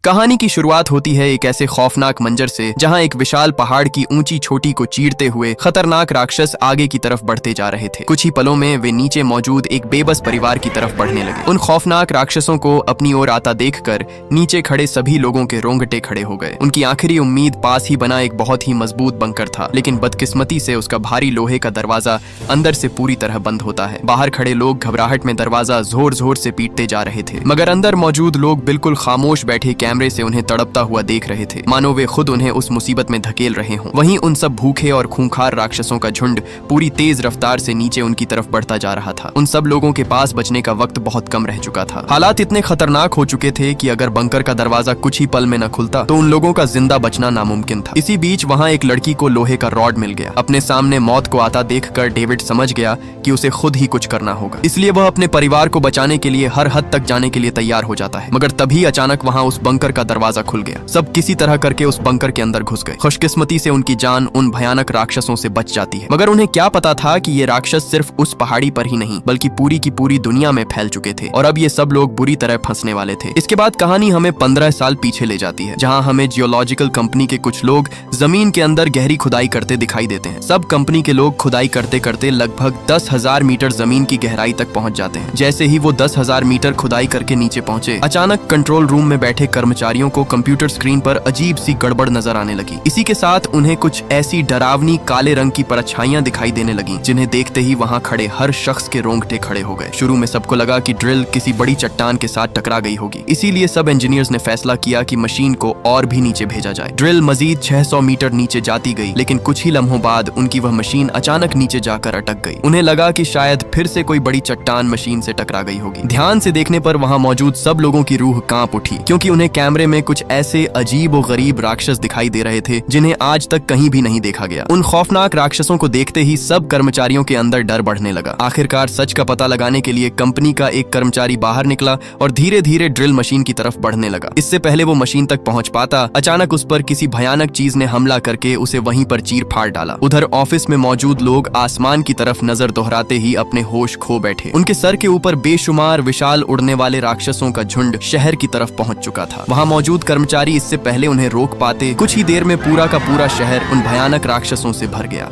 कहानी की शुरुआत होती है एक ऐसे खौफनाक मंजर से जहां एक विशाल पहाड़ की ऊंची चोटी को चीरते हुए खतरनाक राक्षस आगे की तरफ बढ़ते जा रहे थे। कुछ ही पलों में वे नीचे मौजूद एक बेबस परिवार की तरफ बढ़ने लगे। उन खौफनाक राक्षसों को अपनी ओर आता देखकर नीचे खड़े सभी लोगों के रोंगटे खड़े हो गए। उनकी आखिरी उम्मीद पास ही बना एक बहुत ही मजबूत बंकर था, लेकिन बदकिस्मती से उसका भारी लोहे का दरवाजा अंदर से पूरी तरह बंद होता है। बाहर खड़े लोग घबराहट में दरवाजा जोर जोर से पीटते जा रहे थे, मगर अंदर मौजूद लोग बिल्कुल खामोश बैठे कैमरे से उन्हें तड़पता हुआ देख रहे थे, मानो वे खुद उन्हें उस मुसीबत में धकेल रहे हों। वहीं उन सब भूखे और खूंखार राक्षसों का झुंड पूरी तेज रफ्तार से नीचे उनकी तरफ बढ़ता जा रहा था। उन सब लोगों के पास बचने का वक्त बहुत कम रह चुका था। हालात इतने खतरनाक हो चुके थे कि अगर बंकर का दरवाजा कुछ ही पल में न खुलता तो उन लोगों का जिंदा बचना नामुमकिन था। इसी बीच वहां एक लड़की को लोहे का रॉड मिल गया। अपने सामने मौत को आता देखकर डेविड समझ गया कि उसे खुद ही कुछ करना होगा, इसलिए वह अपने परिवार को बचाने के लिए हर हद तक जाने के लिए तैयार हो जाता है। मगर तभी अचानक वहां उस बंकर का दरवाजा खुल गया। सब किसी तरह करके उस बंकर के अंदर घुस गए। खुशकिस्मती से उनकी जान उन भयानक राक्षसों से बच जाती है, मगर उन्हें क्या पता था कि ये राक्षस सिर्फ उस पहाड़ी पर ही नहीं बल्कि पूरी की पूरी दुनिया में फैल चुके थे और अब ये सब लोग बुरी तरह फंसने वाले थे। इसके बाद कहानी हमें 15 साल पीछे ले जाती है, जहां हमें जियोलॉजिकल कंपनी के कुछ लोग जमीन के अंदर गहरी खुदाई करते दिखाई देते हैं। सब कंपनी के लोग खुदाई करते करते लगभग 10,000 मीटर जमीन की गहराई तक पहुंच जाते हैं। जैसे ही वो 10,000 मीटर खुदाई करके नीचे पहुंचे, अचानक कंट्रोल रूम में बैठे कर्मचारियों को कंप्यूटर स्क्रीन पर अजीब सी गड़बड़ नजर आने लगी। इसी के साथ उन्हें कुछ ऐसी डरावनी काले रंग की परछाइयां दिखाई देने लगी, जिन्हें देखते ही वहां खड़े हर शख्स के रोंगटे खड़े हो गए। शुरू में सबको लगा कि ड्रिल किसी बड़ी चट्टान के साथ टकरा गई होगी, इसीलिए सब इंजीनियर्स ने फैसला किया कि मशीन को और भी नीचे भेजा जाए। ड्रिल मजीद 600 मीटर नीचे जाती गई, लेकिन कुछ ही लम्हों बाद उनकी वह मशीन अचानक नीचे जाकर अटक गई। उन्हें लगा कि शायद फिर से कोई बड़ी चट्टान मशीन से टकरा गई होगी। ध्यान से देखने पर वहां मौजूद सब लोगों की रूह कांप उठी, क्योंकि उन्हें कैमरे में कुछ ऐसे अजीब और गरीब राक्षस दिखाई दे रहे थे जिन्हें आज तक कहीं भी नहीं देखा गया। उन खौफनाक राक्षसों को देखते ही सब कर्मचारियों के अंदर डर बढ़ने लगा। आखिरकार सच का पता लगाने के लिए कंपनी का एक कर्मचारी बाहर निकला और धीरे धीरे ड्रिल मशीन की तरफ बढ़ने लगा। इससे पहले वो मशीन तक पहुंच पाता, अचानक उस पर किसी भयानक चीज ने हमला करके उसे वहीं पर चीर फाड़ डाला। उधर ऑफिस में मौजूद लोग आसमान की तरफ नजर दोहराते ही अपने होश खो बैठे। उनके सर के ऊपर बेशुमार विशाल उड़ने वाले राक्षसों का झुंड शहर की तरफ पहुंच चुका था। वहां मौजूद कर्मचारी इससे पहले उन्हें रोक पाते, कुछ ही देर में पूरा का पूरा शहर उन भयानक राक्षसों से भर गया।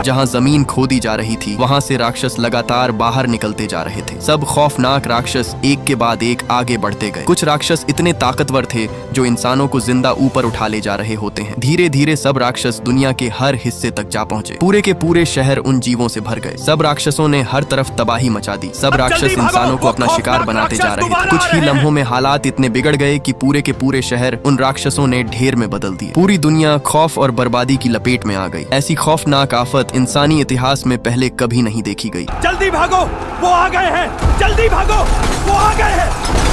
जहां जमीन खोदी जा रही थी, वहां से राक्षस लगातार बाहर निकलते जा रहे थे। सब खौफनाक राक्षस एक के बाद एक आगे बढ़ते गए। कुछ राक्षस इतने ताकतवर थे जो इंसानों को जिंदा ऊपर उठा ले जा रहे होते हैं। धीरे धीरे सब राक्षस दुनिया के हर हिस्से तक जा पहुंचे। पूरे के पूरे शहर उन जीवों से भर गए। सब राक्षसों ने हर तरफ तबाही मचा दी। सब राक्षस इंसानों को अपना शिकार बनाते जा रहे थे। कुछ ही लम्हों में हालात इतने बिगड़ गए कि पूरे के पूरे शहर उन राक्षसों ने ढेर में बदल दिए। पूरी दुनिया खौफ और बर्बादी की लपेट में आ गई। ऐसी खौफनाक आफत इंसानी इतिहास में पहले कभी नहीं देखी गई। जल्दी भागो, वो आ गए हैं! जल्दी भागो, वो आ गए हैं!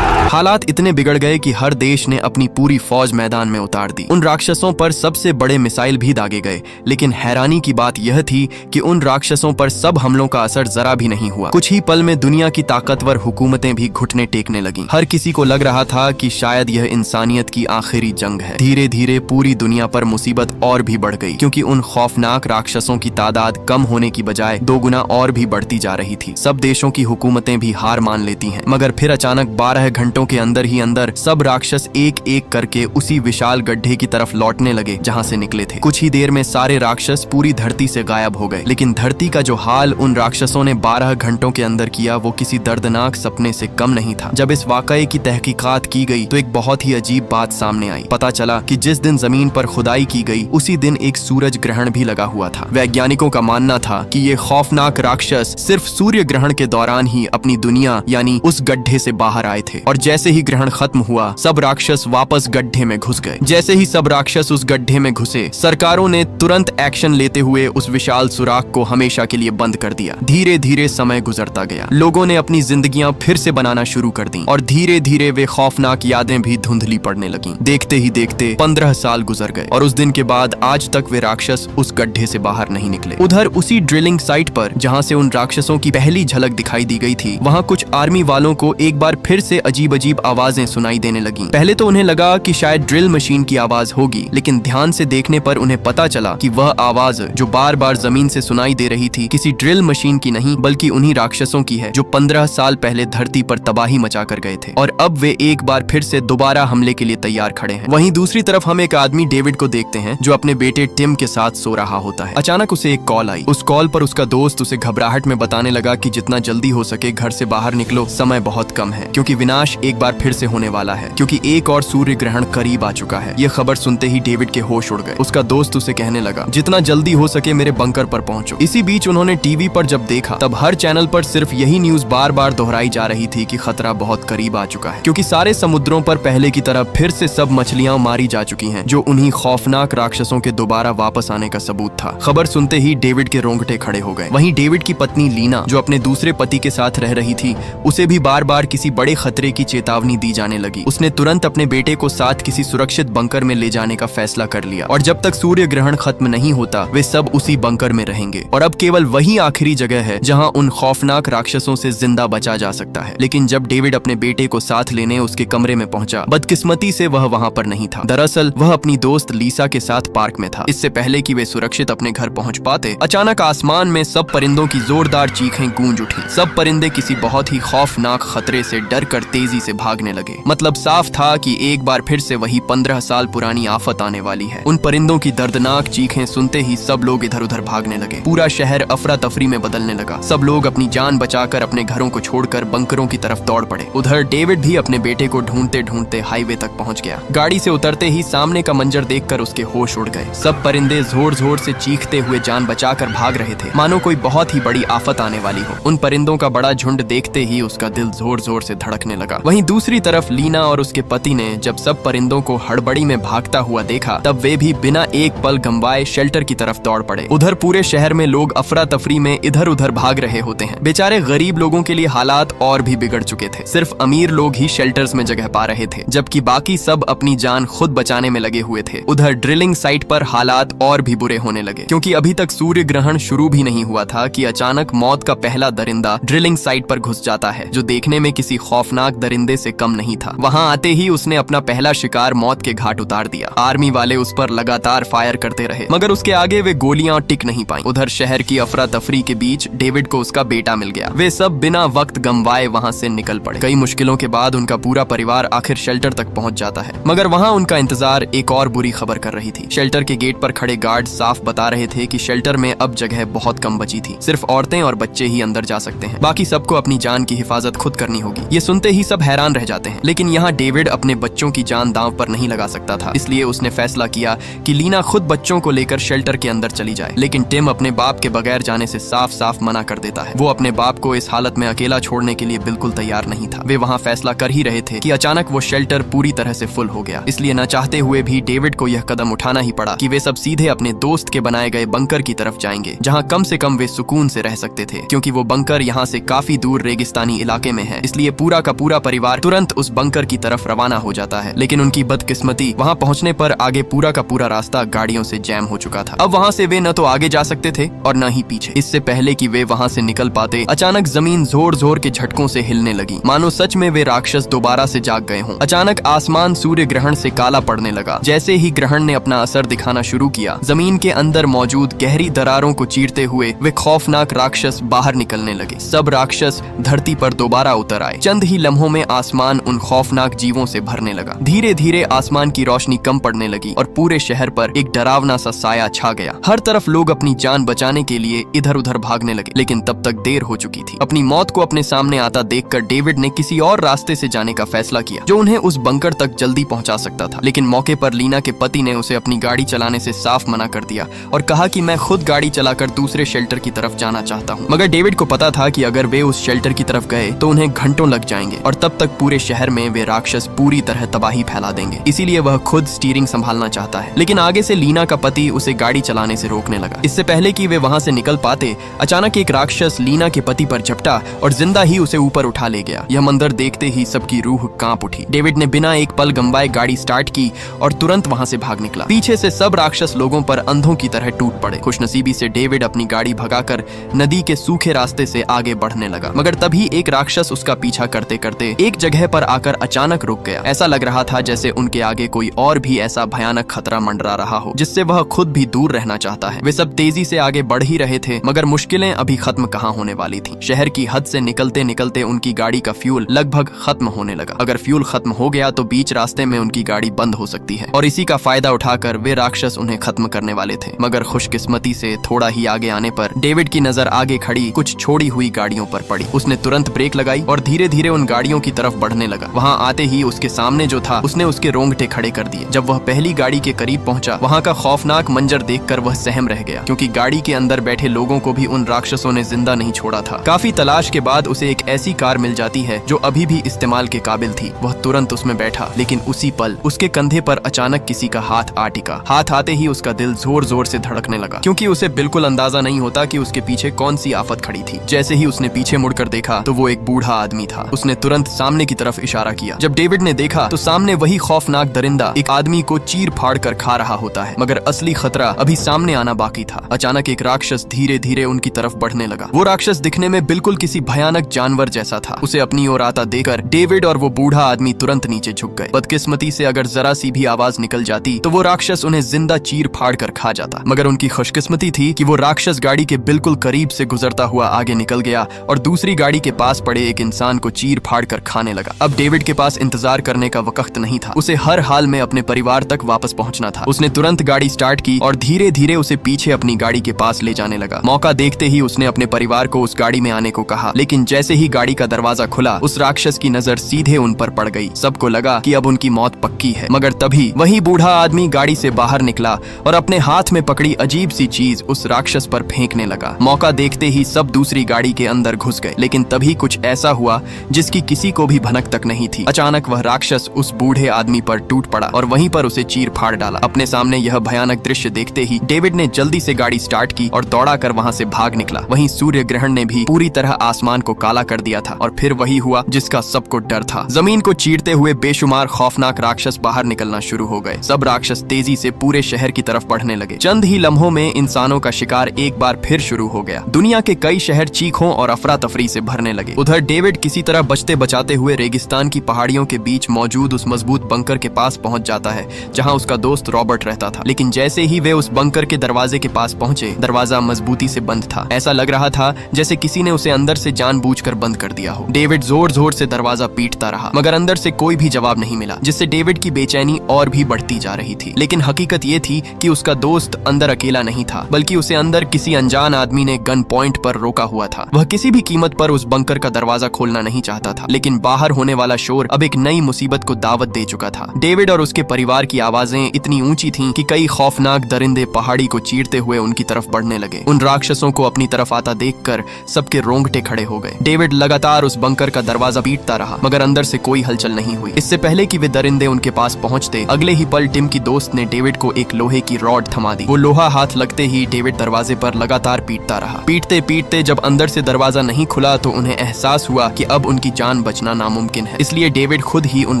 हालात इतने बिगड़ गए कि हर देश ने अपनी पूरी फौज मैदान में उतार दी। उन राक्षसों पर सबसे बड़े मिसाइल भी दागे गए, लेकिन हैरानी की बात यह थी कि उन राक्षसों पर सब हमलों का असर जरा भी नहीं हुआ। कुछ ही पल में दुनिया की ताकतवर हुकूमतें भी घुटने टेकने लगीं। हर किसी को लग रहा था कि शायद यह इंसानियत की आखिरी जंग है। धीरे धीरे पूरी दुनिया पर मुसीबत और भी बढ़ गई, क्योंकि उन खौफनाक राक्षसों की तादाद कम होने की बजाय 2 गुना और भी बढ़ती जा रही थी। सब देशों की हुकूमतें भी हार मान लेती हैं, मगर फिर अचानक 12 घंटों के अंदर ही अंदर सब राक्षस एक एक करके उसी विशाल गड्ढे की तरफ लौटने लगे जहां से निकले थे। कुछ ही देर में सारे राक्षस पूरी धरती से गायब हो गए, लेकिन धरती का जो हाल उन राक्षसों ने 12 घंटों के अंदर किया वो किसी दर्दनाक सपने से कम नहीं था। जब इस वाकये की तहकीकात की गई तो एक बहुत ही अजीब बात सामने आई। पता चला कि जिस दिन जमीन पर खुदाई की गई उसी दिन एक सूरज ग्रहण भी लगा हुआ था। वैज्ञानिकों का मानना था कि ये खौफनाक राक्षस सिर्फ सूर्य ग्रहण के दौरान ही अपनी दुनिया यानी उस गड्ढे से बाहर आए थे, और जैसे ही ग्रहण खत्म हुआ सब राक्षस वापस गड्ढे में घुस गए। जैसे ही सब राक्षस उस गड्ढे में घुसे, सरकारों ने तुरंत एक्शन लेते हुए उस विशाल सुराख को हमेशा के लिए बंद कर दिया। धीरे धीरे समय गुजरता गया। लोगों ने अपनी जिंदगियां फिर से बनाना शुरू कर दी और धीरे धीरे वे खौफनाक यादें भी धुंधली पड़ने लगीं। देखते ही देखते 15 साल गुजर गए और उस दिन के बाद आज तक वे राक्षस उस गड्ढे से बाहर नहीं निकले। उधर उसी ड्रिलिंग साइट पर जहां से उन राक्षसों की पहली झलक दिखाई दी गई थी, वहां कुछ आर्मी वालों को एक बार फिर से अजीब अजीब आवाजें सुनाई देने लगीं। पहले तो उन्हें लगा कि शायद ड्रिल मशीन की आवाज होगी, लेकिन ध्यान से देखने पर उन्हें पता चला कि वह आवाज जो बार बार जमीन से सुनाई दे रही थी किसी ड्रिल मशीन की नहीं बल्कि उन्हीं राक्षसों की है जो 15 साल पहले धरती पर तबाही मचा कर गए थे और अब वे एक बार फिर से दोबारा हमले के लिए तैयार खड़े हैं। वहीं दूसरी तरफ हम एक आदमी डेविड को देखते हैं जो अपने बेटे टिम के साथ सो रहा होता है। अचानक उसे एक कॉल आई। उस कॉल पर उसका दोस्त उसे घबराहट में बताने लगा कि जितना जल्दी हो सके घर से बाहर निकलो, समय बहुत कम है क्योंकि विनाश एक बार फिर से होने वाला है, क्योंकि एक और सूर्य ग्रहण करीब आ चुका है। यह खबर सुनते ही डेविड के होश उड़ गए। उसका दोस्त उसे कहने लगा जितना जल्दी हो सके मेरे बंकर पर पहुंचो। इसी बीच उन्होंने टीवी पर जब देखा तब हर चैनल पर सिर्फ यही न्यूज बार बार दोहराई जा रही थी कि खतरा बहुत करीब आ चुका है, क्योंकि सारे समुद्रों पर पहले की तरह फिर से सब मछलियां मारी जा चुकी हैं जो उन्हीं खौफनाक राक्षसों के दोबारा वापस आने का सबूत था। खबर सुनते ही डेविड के रोंगटे खड़े हो गए। वहीं डेविड की पत्नी लीना जो अपने दूसरे पति के साथ रह रही थी, उसे भी बार बार किसी बड़े खतरे की चेतावनी दी जाने लगी। उसने तुरंत अपने बेटे को साथ किसी सुरक्षित बंकर में ले जाने का फैसला कर लिया और जब तक सूर्य ग्रहण खत्म नहीं होता वे सब उसी बंकर में रहेंगे और अब केवल वही आखिरी जगह है जहां उन खौफनाक राक्षसों से जिंदा बचा जा सकता है। लेकिन जब डेविड अपने बेटे को साथ लेने उसके कमरे में पहुंचा, बदकिस्मती से वह वहां पर नहीं था। दरअसल वह अपनी दोस्त लीसा के साथ पार्क में था। इससे पहले कि वे सुरक्षित अपने घर पहुंच पाते, अचानक आसमान में सब परिंदों की जोरदार चीखें गूंज उठी। सब परिंदे किसी बहुत ही खौफनाक खतरे से डर कर तेजी से भागने लगे। मतलब साफ था कि एक बार फिर से वही 15 साल पुरानी आफत आने वाली है। उन परिंदों की दर्दनाक चीखें सुनते ही सब लोग इधर उधर भागने लगे। पूरा शहर अफरा तफरी में बदलने लगा। सब लोग अपनी जान बचाकर अपने घरों को छोड़कर बंकरों की तरफ दौड़ पड़े। उधर डेविड भी अपने बेटे को ढूंढते ढूंढते हाईवे तक पहुंच गया। गाड़ी से उतरते ही सामने का मंजर देखकर उसके होश उड़ गए। सब परिंदे जोर जोर से चीखते हुए जान बचाकर भाग रहे थे, मानो कोई बहुत ही बड़ी आफत आने वाली हो। उन परिंदों का बड़ा झुंड देखते ही उसका दिल जोर जोर से धड़कने लगा। वहीं दूसरी तरफ लीना और उसके पति ने जब सब परिंदों को हड़बड़ी में भागता हुआ देखा, तब वे भी बिना एक पल गंवाए शेल्टर की तरफ दौड़ पड़े। उधर पूरे शहर में लोग अफरा तफरी में इधर उधर भाग रहे होते हैं। बेचारे गरीब लोगों के लिए हालात और भी बिगड़ चुके थे। सिर्फ अमीर लोग ही शेल्टर्स में जगह पा रहे थे, जबकि बाकी सब अपनी जान खुद बचाने में लगे हुए थे। उधर ड्रिलिंग साइट पर हालात और भी बुरे होने लगे, क्योंकि अभी तक सूर्य ग्रहण शुरू भी नहीं हुआ था कि अचानक मौत का पहला दरिंदा ड्रिलिंग साइट पर घुस जाता है, जो देखने में किसी खौफनाक दरिंदे से कम नहीं था। वहां आते ही उसने अपना पहला शिकार मौत के घाट उतार दिया। आर्मी वाले उस पर लगातार फायर करते रहे, मगर उसके आगे वे गोलियां टिक नहीं पाई। उधर शहर की अफरा तफरी के बीच डेविड को उसका बेटा मिल गया। वे सब बिना वक्त गंवाए वहां से निकल पड़े। कई मुश्किलों के बाद उनका पूरा परिवार आखिर शेल्टर तक पहुंच जाता है, मगर वहां उनका इंतजार एक और बुरी खबर कर रही थी। शेल्टर के गेट पर खड़े गार्ड साफ बता रहे थे कि शेल्टर में अब जगह बहुत कम बची थी। सिर्फ औरतें और बच्चे ही अंदर जा सकते हैं, बाकी सबको अपनी जान की हिफाजत खुद करनी होगी। ये सुनते ही सब हैरान रह जाते हैं, लेकिन यहाँ डेविड अपने बच्चों की जान दांव पर नहीं लगा सकता था। इसलिए उसने फैसला किया कि लीना खुद बच्चों को लेकर शेल्टर के अंदर चली जाए। लेकिन टिम अपने बाप के बगैर जाने से साफ साफ मना कर देता है। वो अपने बाप को इस हालत में अकेला छोड़ने के लिए बिल्कुल तैयार नहीं था। वे वहाँ फैसला कर ही रहे थे कि अचानक वो शेल्टर पूरी तरह से फुल हो गया। इसलिए न चाहते हुए भी डेविड को यह कदम उठाना ही पड़ा कि वे सब सीधे अपने दोस्त के बनाए गए बंकर की तरफ जाएंगे, जहाँ कम से कम वे सुकून से रह सकते थे, क्योंकि वो बंकर यहाँ से काफी दूर रेगिस्तानी इलाके में है। इसलिए पूरा का पूरा परिवार तुरंत उस बंकर की तरफ रवाना हो जाता है। लेकिन उनकी बदकिस्मती, वहाँ पहुँचने पर आगे पूरा का पूरा रास्ता गाड़ियों से जैम हो चुका था। अब वहाँ से वे न तो आगे जा सकते थे और न ही पीछे। इससे पहले कि वे वहाँ से निकल पाते, अचानक जमीन जोर जोर के झटकों से हिलने लगी, मानो सच में वे राक्षस दोबारा से जाग गए हों। अचानक आसमान सूर्य ग्रहण से काला पड़ने लगा। जैसे ही ग्रहण ने अपना असर दिखाना शुरू किया, जमीन के अंदर मौजूद गहरी दरारों को चीरते हुए वे खौफनाक राक्षस बाहर निकलने लगे। सब राक्षस धरती पर दोबारा उतर आए। चंद ही लम्हों में आसमान उन खौफनाक जीवों से भरने लगा। धीरे धीरे आसमान की रोशनी कम पड़ने लगी और पूरे शहर पर एक डरावना सा साया छा गया। हर तरफ लोग अपनी जान बचाने के लिए इधर उधर भागने लगे, लेकिन तब तक देर हो चुकी थी। अपनी मौत को अपने सामने आता देखकर डेविड ने किसी और रास्ते से जाने का फैसला किया, जो उन्हें उस बंकर तक जल्दी पहुंचा सकता था। लेकिन मौके पर लीना के पति ने उसे अपनी गाड़ी चलाने से साफ मना कर दिया और कहा कि मैं खुद गाड़ी चलाकर दूसरे शेल्टर की तरफ जाना चाहता हूँ। मगर डेविड को पता था कि अगर वे उस शेल्टर की तरफ गए तो उन्हें घंटों लग जाएंगे और तब तक पूरे शहर में वे राक्षस पूरी तरह तबाही फैला देंगे। इसीलिए वह खुद स्टीयरिंग संभालना चाहता है। लेकिन आगे से लीना का पति उसे गाड़ी चलाने से रोकने लगा। इससे पहले कि वे वहां से निकल पाते, अचानक एक राक्षस लीना के पति पर झपटा और जिंदा ही उसे ऊपर उठा ले गया। यह मंजर देखते ही सबकी रूह कांप उठी। डेविड ने बिना एक पल गंवाए गाड़ी स्टार्ट की और तुरंत वहां से भाग निकला। पीछे से सब राक्षस लोगों पर अंधों की तरह टूट पड़े। खुशनसीबी से डेविड अपनी गाड़ी भगाकर नदी के सूखे रास्ते से आगे बढ़ने लगा, मगर तभी एक राक्षस उसका पीछा करते करते एक जगह पर आकर अचानक रुक गया। ऐसा लग रहा था जैसे उनके आगे कोई और भी ऐसा भयानक खतरा मंडरा रहा हो जिससे वह खुद भी दूर रहना चाहता है। वे सब तेजी से आगे बढ़ ही रहे थे मगर मुश्किलें अभी खत्म कहाँ होने वाली थी। शहर की हद से निकलते निकलते उनकी गाड़ी का फ्यूल लगभग खत्म होने लगा। अगर फ्यूल खत्म हो गया तो बीच रास्ते में उनकी गाड़ी बंद हो सकती है और इसी का फायदा उठाकर वे राक्षस उन्हें खत्म करने वाले थे। मगर खुशकिस्मती से थोड़ा ही आगे आने पर डेविड की नजर आगे खड़ी कुछ छोड़ी हुई गाड़ियों पर पड़ी। उसने तुरंत ब्रेक लगाई और धीरे धीरे उन गाड़ियों की तरफ बढ़ने लगा। वहाँ आते ही उसके सामने जो था उसने उसके रोंगटे खड़े कर दिए। जब वह पहली गाड़ी के करीब पहुंचा वहाँ का खौफनाक मंजर देखकर वह सहम रह गया क्योंकि गाड़ी के अंदर बैठे लोगों को भी उन राक्षसों ने जिंदा नहीं छोड़ा था। काफी तलाश के बाद उसे एक ऐसी कार मिल जाती है जो अभी भी इस्तेमाल के काबिल थी। वह तुरंत उसमें बैठा लेकिन उसी पल उसके कंधे पर अचानक किसी का हाथ आ टिका। हाथ आते ही उसका दिल जोर जोर से धड़कने लगा क्योंकि उसे बिल्कुल अंदाजा नहीं होता कि उसके पीछे कौन सी आफत खड़ी थी। जैसे ही उसने पीछे मुड़कर देखा तो वो एक बूढ़ा आदमी था। उसने तुरंत सामने की तरफ इशारा किया। जब डेविड ने देखा तो सामने वही खौफनाक दरिंदा एक आदमी को चीर फाड़ कर खा रहा होता है मगर असली खतरा अभी सामने आना बाकी था। अचानक एक राक्षस धीरे धीरे उनकी तरफ बढ़ने लगा। वो राक्षस दिखने में बिल्कुल किसी भयानक जानवर जैसा था। उसे अपनी ओर आता देखकर डेविड और वो बूढ़ा आदमी तुरंत नीचे झुक गए। बदकिस्मती से अगर जरा सी भी आवाज निकल जाती तो वो राक्षस उन्हें जिंदा चीर फाड़ कर खा जाता। मगर उनकी खुशकिस्मती थी कि वो राक्षस गाड़ी के बिल्कुल करीब से गुजरता हुआ आगे निकल गया और दूसरी गाड़ी के पास पड़े एक इंसान को चीर फाड़ कर खाने लगा। अब डेविड के पास इंतजार करने का वक्त नहीं था। उसे हर हाल में अपने परिवार तक वापस पहुंचना था। उसने तुरंत गाड़ी स्टार्ट की और धीरे धीरे उसे पीछे अपनी गाड़ी के पास ले जाने लगा। मौका देखते ही उसने अपने परिवार को उस गाड़ी में आने को कहा लेकिन जैसे ही गाड़ी का दरवाजा खुला उस राक्षस की नजर सीधे उन पर पड़ गई। सबको लगा कि अब उनकी मौत पक्की है मगर तभी वही बूढ़ा आदमी गाड़ी से बाहर निकला और अपने हाथ में पकड़ी अजीब सी चीज उस राक्षस पर फेंकने लगा। मौका देखते ही सब दूसरी गाड़ी के अंदर घुस गए लेकिन तभी कुछ ऐसा हुआ जिसकी किसी को भी भनक तक नहीं थी। अचानक वह राक्षस उस बूढ़े आदमी पर टूट पड़ा और वहीं पर उसे चीर फाड़ डाला। अपने सामने यह भयानक दृश्य देखते ही डेविड ने जल्दी से गाड़ी स्टार्ट की और दौड़ाकर वहां से भाग निकला। वहीं सूर्य ग्रहण ने भी पूरी तरह आसमान को काला कर दिया था और फिर वही हुआ जिसका सबको डर था। जमीन को चीरते हुए बेशुमार खौफनाक राक्षस बाहर निकलना शुरू हो गए। सब राक्षस तेजी से पूरे शहर की तरफ बढ़ने लगे। चंद ही लम्हों में इंसानों का शिकार एक बार फिर शुरू हो गया। दुनिया के कई शहर चीखों और अफरा तफरी से भरने लगे। उधर डेविड किसी तरह बचते बचाते हुए रेगिस्तान की पहाड़ियों के बीच मौजूद उस मजबूत बंकर के पास पहुंच जाता है जहां उसका दोस्त रॉबर्ट रहता था। लेकिन जैसे ही वे उस बंकर के दरवाजे के पास पहुंचे दरवाजा मजबूती से बंद था। ऐसा लग रहा था जैसे किसी ने उसे अंदर से जानबूझकर बंद कर दिया हो। डेविड जोर जोर से दरवाजा पीटता रहा मगर अंदर से कोई भी जवाब नहीं मिला जिससे डेविड की बेचैनी और भी बढ़ती जा रही थी। लेकिन हकीकत ये थी कि उसका दोस्त अंदर अकेला नहीं था बल्कि उसे अंदर किसी अनजान आदमी ने गन पॉइंट पर रोका हुआ था। वह किसी भी कीमत पर उस बंकर का दरवाजा खोलना नहीं चाहता था लेकिन बाहर होने वाला शोर अब एक नई मुसीबत को दावत दे चुका था। डेविड और उसके परिवार की आवाजें इतनी ऊंची थीं कि कई खौफनाक दरिंदे पहाड़ी को चीरते हुए उनकी तरफ बढ़ने लगे। उन राक्षसों को अपनी तरफ आता देखकर सबके रोंगटे खड़े हो गए। डेविड लगातार उस बंकर का दरवाजा पीटता रहा मगर अंदर से कोई हलचल नहीं हुई। इससे पहले कि वे दरिंदे उनके पास पहुंचते अगले ही पल टिम की दोस्त ने डेविड को एक लोहे की रॉड थमा दी। वो लोहा हाथ लगते ही डेविड दरवाजे पर लगातार पीटता रहा। पीटते पीटते जब अंदर से दरवाजा नहीं खुला तो उन्हें एहसास हुआ कि अब उनकी जान बचना नामुमकिन है। इसलिए डेविड खुद ही उन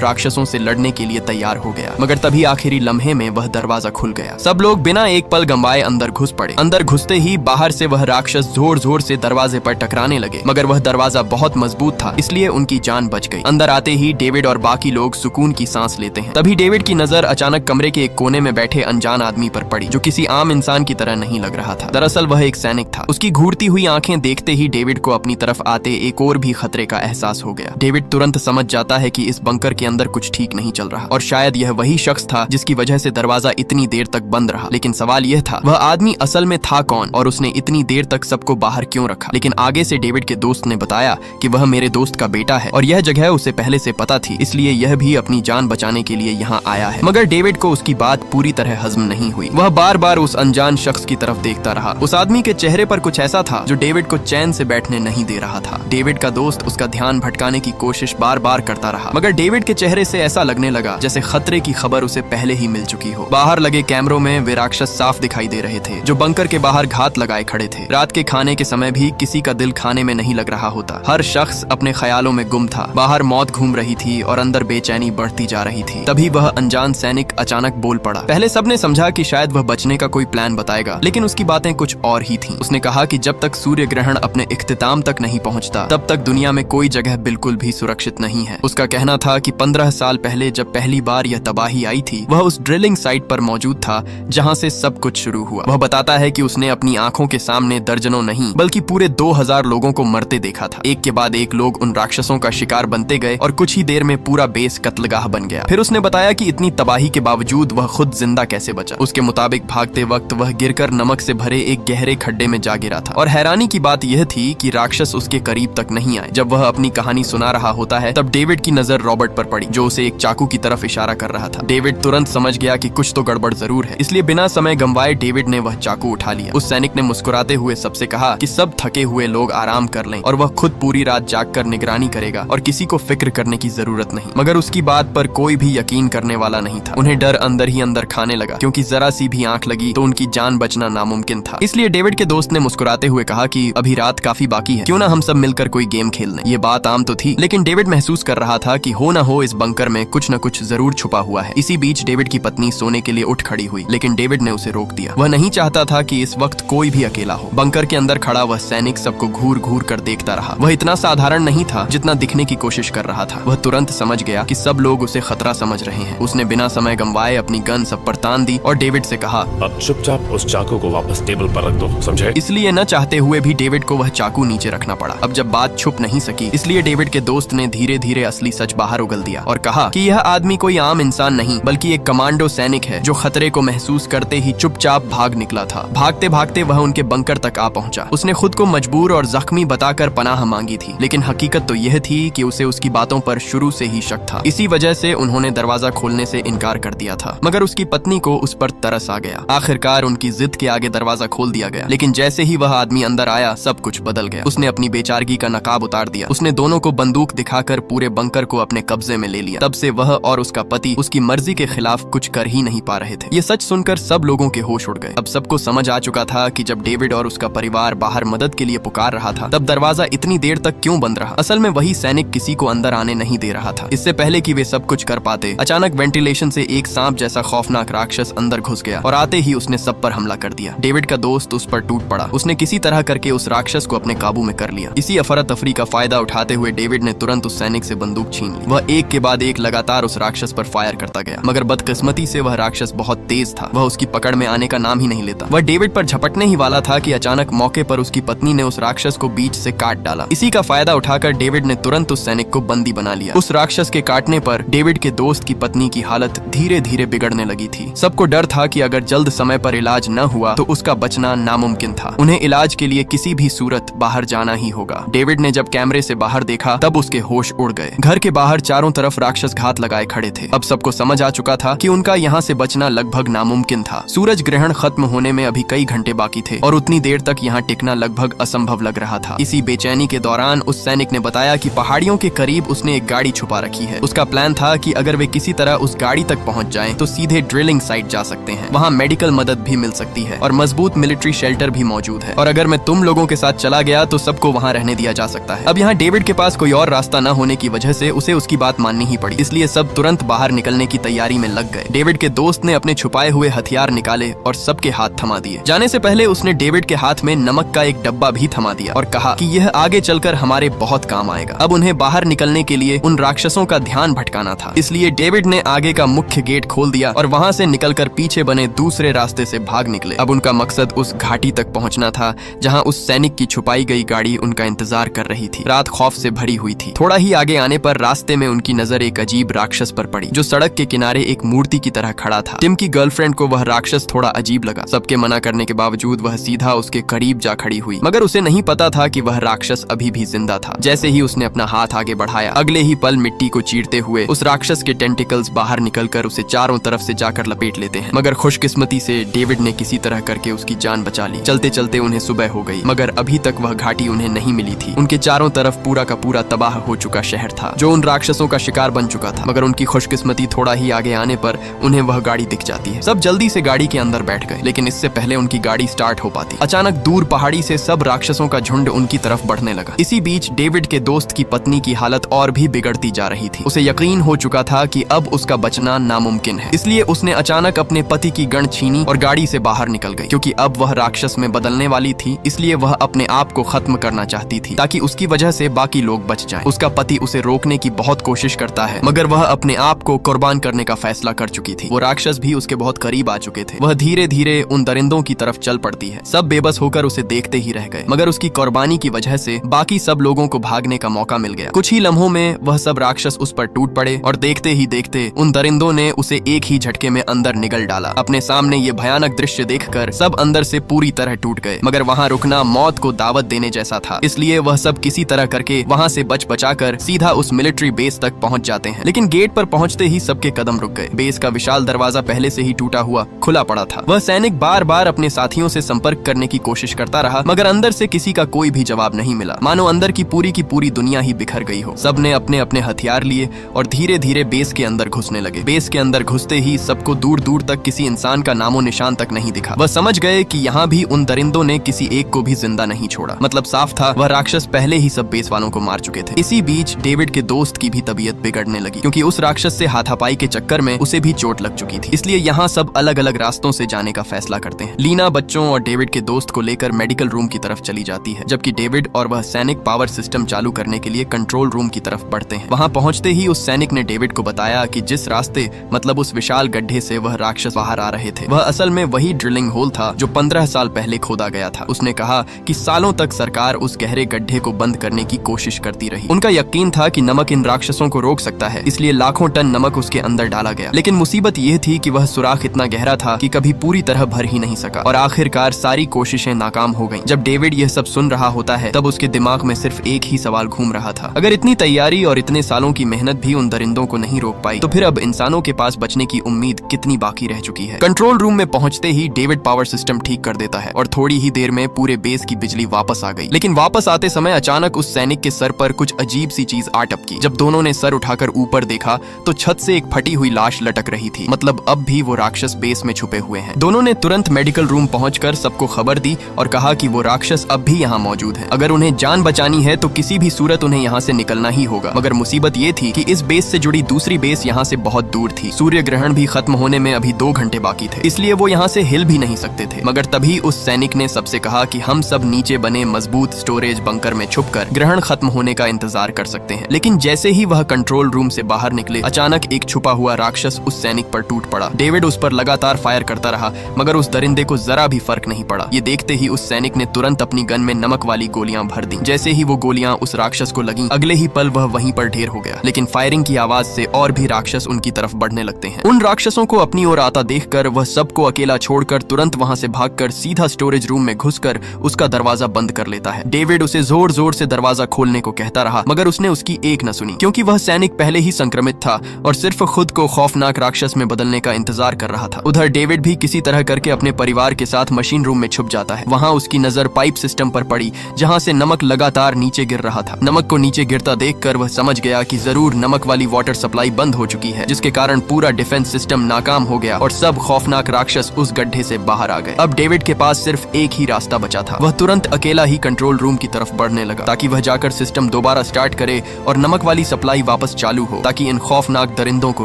राक्षसों से लड़ने के लिए तैयार हो गया। मगर तभी आखिरी लम्हे में वह दरवाजा खुल गया। सब लोग बिना एक पल गंवाए अंदर घुस पड़े। अंदर घुसते ही बाहर से वह राक्षस जोर जोर से दरवाजे पर टकराने लगे मगर वह दरवाजा बहुत मजबूत था इसलिए उनकी जान बच गई। अंदर आते ही डेविड और बाकी लोग सुकून की सांस लेते हैं। तभी डेविड की नजर अचानक कमरे के एक कोने में बैठे अनजान आदमी पर पड़ी जो किसी आम इंसान की तरह नहीं लग रहा था। दरअसल वह एक सैनिक था। उसकी घूरती हुई आंखें देखते ही डेविड को अपनी तरफ आते एक और भी खतरे का एहसास हो गया। डेविड तुरंत समझ जाता है कि इस बंकर के अंदर कुछ ठीक नहीं चल रहा और शायद यह वही शख्स था जिसकी वजह से दरवाजा इतनी देर तक बंद रहा। लेकिन सवाल यह था वह आदमी असल में था कौन और उसने इतनी देर तक सबको बाहर क्यों रखा। लेकिन आगे से डेविड के दोस्त ने बताया कि वह मेरे दोस्त का बेटा है और यह जगह उसे पहले से पता थी इसलिए यह भी अपनी जान बचाने के लिए यहाँ आया है। मगर डेविड को उसकी बात पूरी तरह हजम नहीं हुई। वह बार बार उस अनजान शख्स की तरफ देखता रहा। उस आदमी के चेहरे पर कुछ ऐसा था जो डेविड को चैन से बैठने नहीं दे रहा था। डेविड का दोस्त उसका ध्यान भटकाने की कोशिश बार बार करता रहा मगर डेविड के चेहरे से ऐसा लगने लगा जैसे खतरे की खबर उसे पहले ही मिल चुकी हो। बाहर लगे कैमरों में वे राक्षस साफ दिखाई दे रहे थे जो बंकर के बाहर घात लगाए खड़े थे। रात के खाने के समय भी किसी का दिल खाने में नहीं लग रहा होता। हर शख्स अपने ख्यालों में गुम था। बाहर मौत घूम रही थी और अंदर बेचैनी बढ़ती जा रही थी। तभी वह अनजान सैनिक अचानक बोल पड़ा। पहले सबने समझा कि शायद वह बचने का कोई प्लान बताएगा लेकिन उसकी बातें कुछ और ही थीं। उसने कहा कि जब तक सूर्य ग्रहण अपने इख्तिताम तक नहीं पहुंचता तब तक दुनिया में कोई जगह बिल्कुल भी सुरक्षित नहीं है। उसका कहना था कि 15 साल पहले जब पहली बार यह तबाही आई थी, वह उस ड्रिलिंग साइट पर मौजूद था जहां से सब कुछ शुरू हुआ। वह बताता है कि उसने अपनी आंखों के सामने दर्जनों नहीं बल्कि पूरे 2000 लोगों को मरते देखा था। एक के बाद एक लोग उन राक्षसों का शिकार बनते गए और कुछ ही देर में पूरा बेस कत्लगाह बन गया। फिर उसने बताया कि इतनी तबाही के बावजूद वह खुद जिंदा कैसे बचा। उसके मुताबिक भागते वक्त वह गिरकर नमक से भरे एक गहरे खड्डे में जा गिरा था और हैरानी की बात यह थी कि राक्षस उसके करीब तक नहीं आए। जब वह अपनी कहानी सुना रहा होता है तब डेविड की नजर रॉबर्ट पर पड़ी, जो उसे एक चाकू की तरफ इशारा कर रहा था। डेविड तुरंत समझ गया कि कुछ तो गड़बड़ जरूर है, इसलिए बिना समय गंवाए डेविड ने वह चाकू उठा लिया। उस सैनिक ने मुस्कुराते हुए सबसे कहा कि सब थके हुए लोग आराम कर लें और वह खुद पूरी रात जागकर निगरानी करेगा और किसी को फिक्र करने की जरूरत नहीं। मगर उसकी बात पर कोई भी यकीन करने वाला नहीं था। उन्हें डर अंदर ही अंदर खाने लगा, क्योंकि जरा सी भी आंख लगी तो उनकी जान बचना नामुमकिन था। इसलिए डेविड के दोस्त ने मुस्कुराते हुए कहा कि अभी रात काफी बाकी है, क्यों ना हम सब मिलकर कोई गेम खेल लें। ये बात आम तो थी, लेकिन डेविड महसूस कर रहा था कि हो ना हो इस बंकर में कुछ न कुछ जरूर छुपा हुआ है। इसी बीच डेविड की पत्नी सोने के लिए उठ खड़ी हुई, लेकिन डेविड ने उसे रोक दिया। वह नहीं चाहता था कि इस वक्त कोई भी अकेला हो। बंकर के अंदर खड़ा वह सैनिक सबको घूर घूर कर देखता रहा। वह इतना साधारण नहीं था जितना दिखने की कोशिश कर रहा था। वह तुरंत समझ गया कि सब लोग उसे खतरा समझ रहे हैं। उसने बिना समय गंवाए अपनी गन सब पर तान दी और डेविड से कहा, अब चुपचाप उस चाकू को वापस टेबल पर रख दो, समझे? इसलिए न चाहते हुए भी डेविड को वह चाकू नीचे रखना पड़ा। अब जब बात छुप नहीं सकी, इसलिए डेविड के दोस्त ने धीरे धीरे असली सच बाहर उगल दिया और कहा कि यह आदमी कोई आम इंसान नहीं बल्कि एक कमांडो सैनिक है जो खतरे को महसूस करते ही चुपचाप भाग निकला था। भागते भागते वह उनके बंकर तक आ पहुंचा। उसने खुद को मजबूर और जख्मी बताकर पनाह मांगी थी, लेकिन हकीकत तो यह थी कि उसे उसकी बातों पर शुरू से ही शक था। इसी वजह से उन्होंने दरवाजा खोलने से इनकार कर दिया था। मगर उसकी पत्नी को उस पर तरस आ गया। आखिरकार उनकी जिद के आगे दरवाजा खोल दिया गया, लेकिन जैसे ही वह आदमी अंदर आया सब कुछ बदल गया। उसने अपनी बेचारगी का नकाब उतार दिया। उसने दोनों को बंदूक दिखाकर पूरे बंकर को अपने कब्जे में ले लिया। तब से वह और उसका पति उसकी मर्जी के खिलाफ कुछ कर ही नहीं पा रहे थे। ये सच सुनकर सब लोगों के होश उड़ गए। अब सबको समझ आ चुका था कि जब डेविड और उसका परिवार बाहर मदद के लिए पुकार रहा था, तब दरवाजा इतनी देर तक क्यों बंद रहा। असल में वही सैनिक किसी को अंदर आने नहीं दे रहा था। इससे पहले कि वे सब कुछ कर पाते, अचानक वेंटिलेशन से एक सांप जैसा खौफनाक राक्षस अंदर घुस गया और आते ही उसने सब पर हमला कर दिया। डेविड का दोस्त उस पर टूट पड़ा। उसने किसी तरह करके उस राक्षस को अपने काबू में कर लिया। इसी अफरा तफरी का फायदा उठाते हुए डेविड ने तुरंत उस सैनिक से बंदूक छीन ली। वह एक के बाद एक लगातार उस राक्षस पर फायर करता गया, मगर बदकिस्मती से वह राक्षस बहुत तेज था। वह उसकी पकड़ में आने का नाम ही नहीं लेता। वह डेविड पर झपटने ही वाला था कि अचानक मौके पर उसकी पत्नी ने उस राक्षस को बीच से काट डाला। इसी का फायदा उठाकर डेविड ने तुरंत उस सैनिक को बंदी बना लिया। उस राक्षस के काटने पर डेविड के दोस्त की पत्नी की हालत धीरे धीरे बिगड़ने लगी थी। सबको डर था कि अगर जल्द समय पर इलाज न हुआ तो उसका बचना नामुमकिन था। उन्हें इलाज के लिए किसी भी सूरत बाहर जाना ही होगा। डेविड ने जब कैमरे से बाहर देखा तब उसके होश उड़ गए। घर के बाहर चारों तरफ राक्षस घात लगाए खड़े थे। अब सबको समझ आ चुका था कि उनका यहाँ से बचना लगभग नामुमकिन था। सूरज ग्रहण खत्म होने में अभी कई घंटे बाकी थे और उतनी देर तक यहाँ टिकना लगभग असंभव लग रहा था। इसी बेचैनी के दौरान उस सैनिक ने बताया कि पहाड़ियों के करीब उसने एक गाड़ी छुपा रखी है। उसका प्लान था कि अगर वे किसी तरह उस गाड़ी तक पहुँच जाएं तो सीधे ड्रिलिंग साइट जा सकते हैं। वहाँ मेडिकल मदद भी मिल सकती है और मजबूत मिलिट्री शेल्टर भी मौजूद है, और अगर मैं तुम लोगों के साथ चला गया तो सबको वहाँ रहने दिया जा सकता है। अब यहाँ डेविड के पास कोई और रास्ता न होने की वजह से उसे उसकी बात माननी ही पड़ी, इसलिए सब तुरंत बाहर निकलने की तैयारी में लग गए। डेविड के दोस्त ने अपने छुपाए हुए हथियार निकाले और सबके हाथ थमा दिए। जाने से पहले उसने डेविड के हाथ में नमक का एक डब्बा भी थमा दिया और कहा कि यह आगे चलकर हमारे बहुत काम आएगा। अब उन्हें बाहर निकलने के लिए उन राक्षसों का ध्यान भटकाना था, इसलिए डेविड ने आगे का मुख्य गेट खोल दिया और वहाँ से निकलकर पीछे बने दूसरे रास्ते से भाग निकले। अब उनका मकसद उस घाटी तक पहुँचना था जहाँ उस सैनिक की छुपाई गई गाड़ी उनका इंतजार कर रही थी। रात खौफ से भरी हुई थी। थोड़ा ही आगे आने पर रास्ते में उनकी नजर एक अजीब राक्षस पर पड़ी जो सड़क के किनारे एक मूर्ति की तरह खड़ा था। टिम की गर्लफ्रेंड को वह राक्षस थोड़ा अजीब लगा। सबके मना करने के बावजूद वह सीधा उसके करीब जा खड़ी हुई, मगर उसे नहीं पता था कि वह राक्षस अभी भी जिंदा था। जैसे ही उसने अपना हाथ आगे बढ़ाया, अगले ही पल मिट्टी को चीरते हुए उस राक्षस के टेंटिकल्स बाहर निकलकर उसे चारों तरफ से जाकर लपेट लेते हैं। मगर खुशकिस्मती से डेविड ने किसी तरह करके उसकी जान बचा ली। चलते चलते उन्हें सुबह हो गई, मगर अभी तक वह घाटी उन्हें नहीं मिली थी। उनके चारों तरफ पूरा का पूरा तबाह हो चुका शहर था जो उन राक्षसों का शिकार बन चुका था। मगर उनकी खुशकिस्मती थोड़ा ही आगे आने पर उन्हें वह गाड़ी दिख जाती है। सब जल्दी से गाड़ी के अंदर बैठ गए, लेकिन इससे पहले उनकी गाड़ी स्टार्ट हो पाती, अचानक दूर पहाड़ी से सब राक्षसों का झुंड उनकी तरफ बढ़ने लगा। इसी बीच डेविड के दोस्त की पत्नी की हालत और भी बिगड़ती जा रही थी। उसे यकीन हो चुका था कि अब उसका बचना नामुमकिन है, इसलिए उसने अचानक अपने पति की गन छीनी और गाड़ी से बाहर निकल गई। क्योंकि अब वह राक्षस में बदलने वाली थी, इसलिए वह अपने आप को खत्म करना चाहती थी ताकि उसकी वजह से बाकी लोग बच जाएं। है। उसका पति उसे रोकने की बहुत कोशिश करता है, मगर वह अपने आप को कुर्बान करने का फैसला कर चुकी थी। वो राक्षस भी उसके बहुत करीब आ चुके थे। वह धीरे धीरे उन दरिंदों की तरफ चल पड़ती है। सब बेबस होकर उसे देखते ही रह गए, मगर उसकी कुर्बानी की वजह से बाकी सब लोगों को भागने का मौका मिल गया। कुछ ही लम्हों में वह सब राक्षस उस पर टूट पड़े और देखते ही देखते उन दरिंदों ने उसे एक ही झटके में अंदर निगल डाला। अपने सामने ये भयानक दृश्य देखकर सब अंदर से पूरी तरह टूट गए, मगर वहाँ रुकना मौत को दावत देने जैसा था। इसलिए वह सब किसी तरह करके वहाँ से बच बचाकर सीधा उस मिलिट्री बेस तक पहुँच जाते हैं। लेकिन गेट पर पहुँचते ही सबके कदम रुक गए। बेस का विशाल दरवाजा पहले से ही टूटा हुआ खुला पड़ा था। वह सैनिक बार बार अपने साथियों से संपर्क करने की कोशिश करता रहा, मगर अंदर से किसी का कोई भी जवाब नहीं मिला, मानो अंदर की पूरी दुनिया ही बिखर गई हो। सबने अपने अपने हथियार लिए और धीरे धीरे बेस के अंदर घुसने लगे। बेस के अंदर घुसते ही सबको दूर दूर तक किसी इंसान का नामो निशान तक नहीं दिखा। वह समझ गए कि यहाँ भी उन दरिंदों ने किसी एक को भी जिंदा नहीं छोड़ा। मतलब साफ था, वह राक्षस पहले ही सब बेस वालों को मार चुके थे। इसी बीच डेविड के दोस्त की भी तबीयत बिगड़ने लगी, क्योंकि उस राक्षस से हाथापाई के चक्कर में उसे भी चोट लग चुकी थी। इसलिए यहाँ सब अलग अलग रास्तों से जाने का फैसला करते हैं। लीना बच्चों और डेविड के दोस्त को लेकर मेडिकल रूम की तरफ चली जाती है, जबकि डेविड और वह सैनिक पावर सिस्टम चालू करने के लिए कंट्रोल रूम की तरफ बढ़ते हैं। वहाँ पहुँचते ही उस सैनिक ने डेविड को बताया कि जिस रास्ते मतलब उस विशाल गड्ढे से वह राक्षस बाहर आ रहे थे, वह असल में वही ड्रिलिंग होल था जो 15 साल पहले खोदा गया था। उसने कहा कि सालों तक सरकार उस गहरे गड्ढे को बंद करने की कोशिश करती रही। उनका यकीन था कि नमक इन राक्षसों को रोक सकता है, इसलिए लाखों टन नमक उसके अंदर डाला गया। लेकिन मुसीबत यह थी कि वह सुराख इतना गहरा था कि कभी पूरी तरह भर ही नहीं सका और आखिरकार सारी कोशिशें नाकाम हो गईं। जब डेविड यह सब सुन रहा होता है, तब उसके दिमाग में सिर्फ एक ही सवाल घूम रहा था, अगर इतनी तैयारी और इतने सालों की मेहनत भी उन दरिंदों को नहीं रोक पाई, तो फिर अब इंसानों के पास बचने की उम्मीद कितनी बाकी रह चुकी है। कंट्रोल रूम में पहुंचते ही डेविड पावर सिस्टम ठीक कर देता है और थोड़ी ही देर में पूरे बेस की बिजली वापस आ गई। लेकिन वापस आते समय अचानक उस सैनिक के सर पर कुछ अजीब सी चीज आ टपकी। जब दोनों ने सर उठाकर ऊपर देखा तो छत से एक फटी हुई लाश लटक रही थी। मतलब अब भी वो राक्षस बेस में छुपे हुए हैं। दोनों ने तुरंत मेडिकल रूम पहुंचकर सबको खबर दी और कहा कि वो राक्षस अब भी यहाँ मौजूद है। अगर उन्हें जान बचानी है तो किसी भी सूरत उन्हें यहाँ से निकलना ही होगा। मगर मुसीबत ये थी कि इस बेस से जुड़ी दूसरी बेस यहाँ से बहुत दूर थी। सूर्य ग्रहण भी खत्म होने में अभी 2 घंटे बाकी थे, इसलिए वो यहाँ से हिल भी नहीं सकते थे। मगर तभी उस सैनिक ने सबसे कहा कि हम सब नीचे बने मजबूत स्टोरेज बंकर में छुपकर ग्रहण खत्म होने का इंतजार कर सकते हैं। लेकिन जैसे ही वह कंट्रोल रूम से बाहर निकले, अचानक एक छुपा हुआ राक्षस उस सैनिक पर टूट पड़ा। डेविड उस पर लगातार फायर करता रहा, मगर उस दरिंदे को जरा भी फर्क नहीं पड़ा। ये देखते ही उस सैनिक ने तुरंत अपनी गन में नमक वाली गोलियां भर दी। जैसे ही वो गोलियां उस राक्षस को लगीं, अगले ही पल वह वहीं पर ढेर हो गया। लेकिन फायरिंग की आवाज से और भी राक्षस उनकी तरफ बढ़ने लगते हैं। उन राक्षसों को अपनी ओर आता देखकर वह सबको अकेला छोड़कर तुरंत वहां से भागकर सीधा स्टोरेज रूम में घुसकर उसका दरवाजा बंद कर लेता है। डेविड उसे जोर जोर से दरवाजा खोलने को कहता रहा, मगर उसने उसकी एक न सुनी, क्योंकि वह सैनिक पहले ही संक्रमित था और सिर्फ खुद को खौफनाक राक्षस में बदलने का इंतजार कर रहा था। उधर डेविड भी किसी तरह करके अपने परिवार के साथ मशीन रूम में छुप जाता है। वहां उसकी नजर पाइप सिस्टम पर पड़ी, जहां से नमक लगातार नीचे गिर रहा था। नमक को नीचे गिरता देखकर वह समझ गया कि जरूर नमक वाली वाटर सप्लाई बंद हो चुकी है, जिसके कारण पूरा डिफेंस सिस्टम नाकाम हो गया और सब खौफनाक राक्षस उस गड्ढे से बाहर आ गए। अब डेविड के पास सिर्फ एक ही रास्ता बचा था। वह तुरंत अकेला ही कंट्रोल रूम की तरफ बढ़ने लगा, ताकि वह जाकर सिस्टम दोबारा स्टार्ट करे और नमक वाली सप्लाई वापस चालू हो, ताकि इन खौफनाक दरिंदों को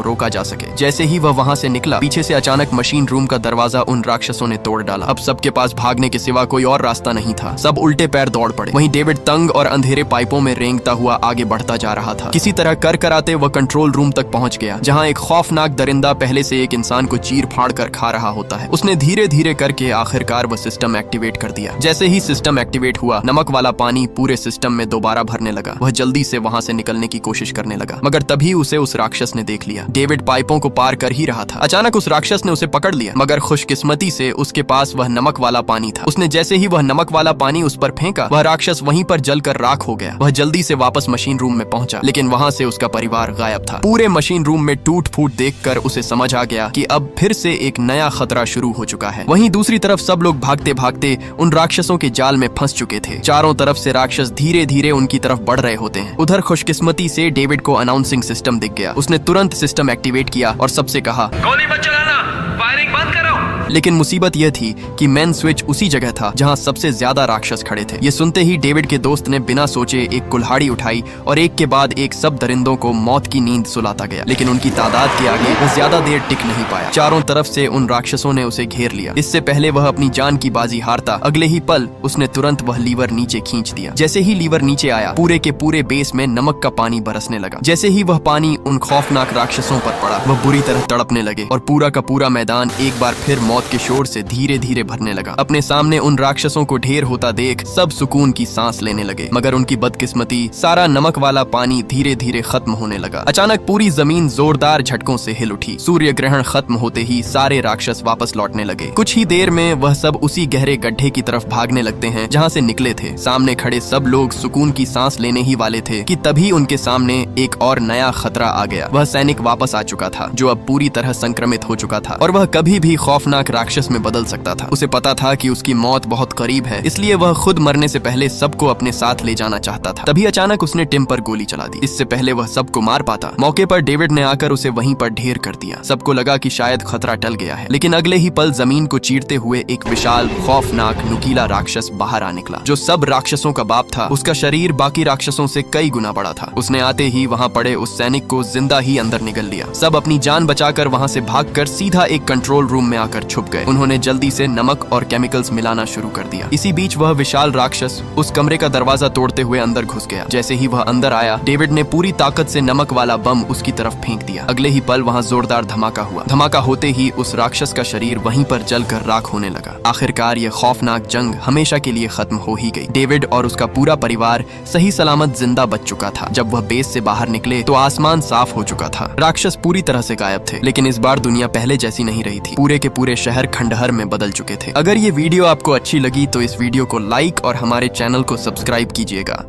रोका जा सके। जैसे ही वह वहां से निकला, पीछे से अचानक मशीन रूम का दरवाजा उन राक्षसों ने तोड़ डाला। अब सबके पास भागने के सिवा कोई और रास्ता नहीं था। सब उल्टे पैर दौड़ पड़े। वहीं डेविड तंग और अंधेरे पाइपों में रेंगता हुआ आगे बढ़ता जा रहा था। किसी तरह कर कराते वह कंट्रोल रूम तक पहुंच गया, जहां एक खौफनाक दरिंदा पहले से एक इंसान को चीर फाड़ कर खा रहा होता है। उसने धीरे धीरे करके आखिरकार वह सिस्टम एक्टिवेट कर दिया। जैसे ही सिस्टम एक्टिवेट हुआ, नमक वाला पानी पूरे सिस्टम में दोबारा भरने लगा। वह जल्दी से वहां से निकलने की कोशिश करने लगा, मगर तभी उसे उस राक्षस ने देख लिया। डेविड पाइपों को पार कर ही रहा था। अचानक उस राक्षस ने उसे पकड़ लिया, मगर खुशकिस्मती से उसके पास वह नमक वाला पानी था। उसने जैसे ही वह नमक वाला पानी उस पर फेंका, वह राक्षस वहीं पर जलकर राख हो गया। वह जल्दी से वापस मशीन रूम में पहुंचा, लेकिन वहां से उसका परिवार गायब था। पूरे मशीन रूम में टूट फूट देखकर उसे समझ आ गया कि अब फिर से एक नया खतरा शुरू हो चुका है। वहीं दूसरी तरफ सब लोग भागते भागते उन राक्षसों के जाल में फंस चुके थे। चारों तरफ से राक्षस धीरे धीरे उनकी तरफ बढ़ रहे होते हैं। उधर खुशकिस्मती से डेविड को अनाउंसिंग सिस्टम दिख गया। उसने तुरंत सिस्टम एक्टिवेट किया और सबसे कहा, गोली मत चलाना, फायरिंग बंद करो। लेकिन मुसीबत यह थी कि मेन स्विच उसी जगह था जहाँ सबसे ज्यादा राक्षस खड़े थे। ये सुनते ही डेविड के दोस्त ने बिना सोचे एक कुल्हाड़ी उठाई और एक के बाद एक सब दरिंदों को मौत की नींद सुलाता गया। लेकिन उनकी तादाद के आगे वो ज्यादा देर टिक नहीं पाया। चारों तरफ से उन राक्षसों ने उसे घेर लिया। इससे पहले वह अपनी जान की बाजी हारता, अगले ही पल उसने तुरंत वह लीवर नीचे खींच दिया। जैसे ही लीवर नीचे आया, पूरे के पूरे बेस में नमक का पानी बरसने लगा। जैसे ही वह पानी उन खौफनाक राक्षसों पर पड़ा, वह बुरी तरह तड़पने लगे और पूरा का पूरा मैदान एक बार फिर मौत के शोर से धीरे धीरे भरने लगा। अपने सामने उन राक्षसों को ढेर होता देख सब सुकून की सांस लेने लगे, मगर उनकी बदकिस्मती, सारा नमक वाला पानी धीरे धीरे खत्म होने लगा। अचानक पूरी जमीन जोरदार झटकों से हिल उठी। सूर्य ग्रहण खत्म होते ही सारे राक्षस वापस लौटने लगे। कुछ ही देर में वह सब उसी गहरे गड्ढे की तरफ भागने लगते हैं जहाँ से निकले थे। सामने खड़े सब लोग सुकून की सांस लेने ही वाले थे कि तभी उनके सामने एक और नया खतरा आ गया। वह सैनिक वापस आ चुका था जो अब पूरी तरह संक्रमित हो चुका था और वह कभी भी खौफनाक राक्षस में बदल सकता था। उसे पता था कि उसकी मौत बहुत करीब है, इसलिए वह खुद मरने से पहले सबको अपने साथ ले जाना चाहता था। तभी अचानक उसने टिम पर गोली चला दी। इससे पहले वह सबको मार पाता, मौके पर डेविड ने आकर उसे वहीं पर ढेर कर दिया। सबको लगा कि शायद खतरा टल गया है, लेकिन अगले ही पल जमीन को चीरते हुए एक विशाल खौफनाक नुकीला राक्षस बाहर आ निकला जो सब राक्षसों का बाप था। उसका शरीर बाकी राक्षसों से कई गुना बड़ा था। उसने आते ही वहाँ पड़े उस सैनिक को जिंदा ही अंदर निगल लिया। सब अपनी जान बचाकर वहाँ से भागकर सीधा एक कंट्रोल रूम में आकर छुप गए। उन्होंने जल्दी से नमक और केमिकल्स मिलाना शुरू कर दिया। इसी बीच वह विशाल राक्षस उस कमरे का दरवाजा तोड़ते हुए अंदर घुस गया। जैसे ही वह अंदर आया, डेविड ने पूरी ताकत से नमक वाला बम उसकी तरफ फेंक दिया। अगले ही पल वहाँ जोरदार धमाका हुआ। धमाका होते ही उस राक्षस का शरीर वहीं पर जलकर राख होने लगा। आखिरकार ये खौफनाक जंग हमेशा के लिए खत्म हो ही गई। डेविड और उसका पूरा परिवार सही सलामत जिंदा बच चुका था। जब वह बेस से बाहर निकले तो आसमान साफ हो चुका था। राक्षस पूरी तरह से गायब थे, लेकिन इस बार दुनिया पहले जैसी नहीं रही थी। पूरे के पूरे शहर खंडहर में बदल चुके थे। अगर ये वीडियो आपको अच्छी लगी तो इस वीडियो को लाइक और हमारे चैनल को सब्सक्राइब कीजिएगा।